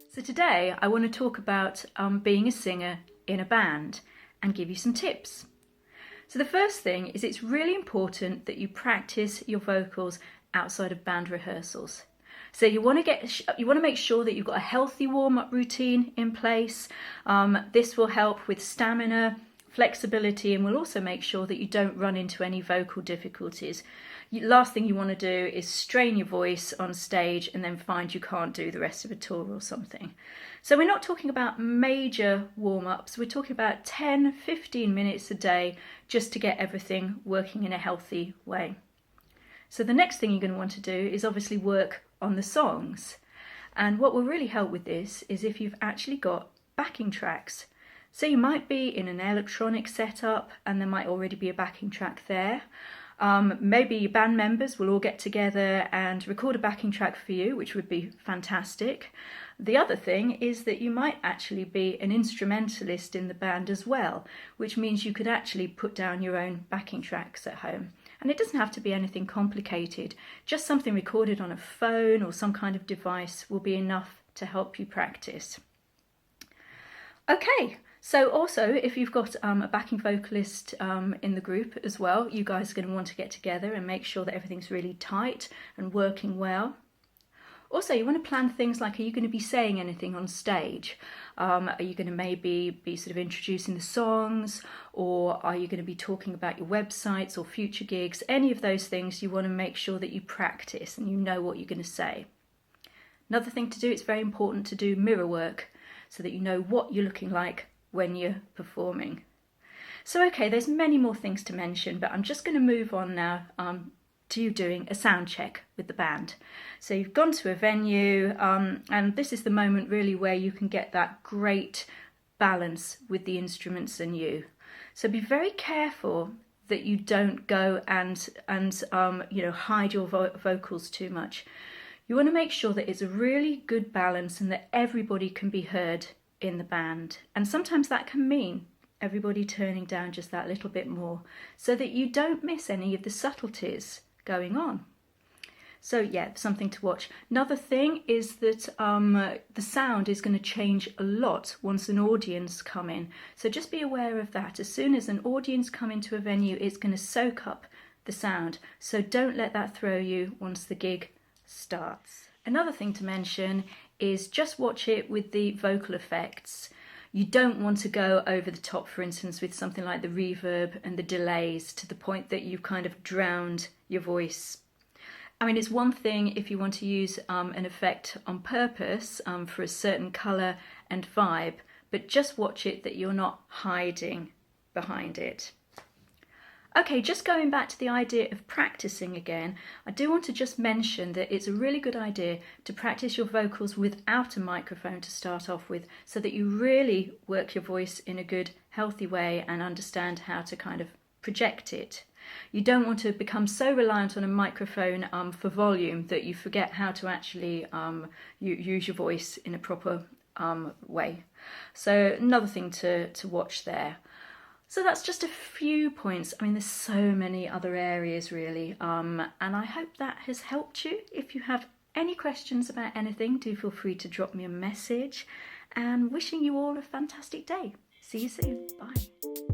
So today I want to talk about being a singer in a band and give you some tips. So the first thing is it's really important that you practice your vocals outside of band rehearsals. So you want to make sure that you've got a healthy warm-up routine in place. This will help with stamina, flexibility, and will also make sure that you don't run into any vocal difficulties. Last thing you want to do is strain your voice on stage and then find you can't do the rest of a tour or something. So we're not talking about major warm-ups, we're talking about 10-15 minutes a day just to get everything working in a healthy way. So the next thing you're going to want to do is obviously work on the songs. And what will really help with this is if you've actually got backing tracks. So you might be in an electronic setup and there might already be a backing track there. Maybe your band members will all get together and record a backing track for you, which would be fantastic. The other thing is that you might actually be an instrumentalist in the band as well, which means you could actually put down your own backing tracks at home. And it doesn't have to be anything complicated. Just something recorded on a phone or some kind of device will be enough to help you practice. Okay. So also, if you've got a backing vocalist in the group as well, you guys are going to want to get together and make sure that everything's really tight and working well. Also, you want to plan things like, are you going to be saying anything on stage? Are you going to maybe be sort of introducing the songs, or are you going to be talking about your websites or future gigs? Any of those things you want to make sure that you practice and you know what you're going to say. Another thing to do, it's very important to do mirror work so that you know what you're looking like when you're performing. So okay, there's many more things to mention, but I'm just going to move on now to you doing a sound check with the band. So you've gone to a venue and this is the moment really where you can get that great balance with the instruments and you. So be very careful that you don't go and hide your vocals too much. You want to make sure that it's a really good balance and that everybody can be heard in the band, and sometimes that can mean everybody turning down just that little bit more so that you don't miss any of the subtleties going on. So yeah, something to watch. Another thing is that the sound is going to change a lot once an audience come in, so just be aware of that. As soon as an audience come into a venue, it's going to soak up the sound, so don't let that throw you once the gig starts. Another thing to mention is just watch it with the vocal effects. You don't want to go over the top, for instance, with something like the reverb and the delays to the point that you've kind of drowned your voice. I mean, it's one thing if you want to use an effect on purpose for a certain colour and vibe, but just watch it that you're not hiding behind it. Okay, just going back to the idea of practicing again, I do want to just mention that it's a really good idea to practice your vocals without a microphone to start off with, so that you really work your voice in a good, healthy way and understand how to kind of project it. You don't want to become so reliant on a microphone for volume that you forget how to actually use your voice in a proper way. So another thing to watch there. So that's just a few points. I mean, there's so many other areas really, and I hope that has helped you. If you have any questions about anything, do feel free to drop me a message, and wishing you all a fantastic day. See you soon. Bye.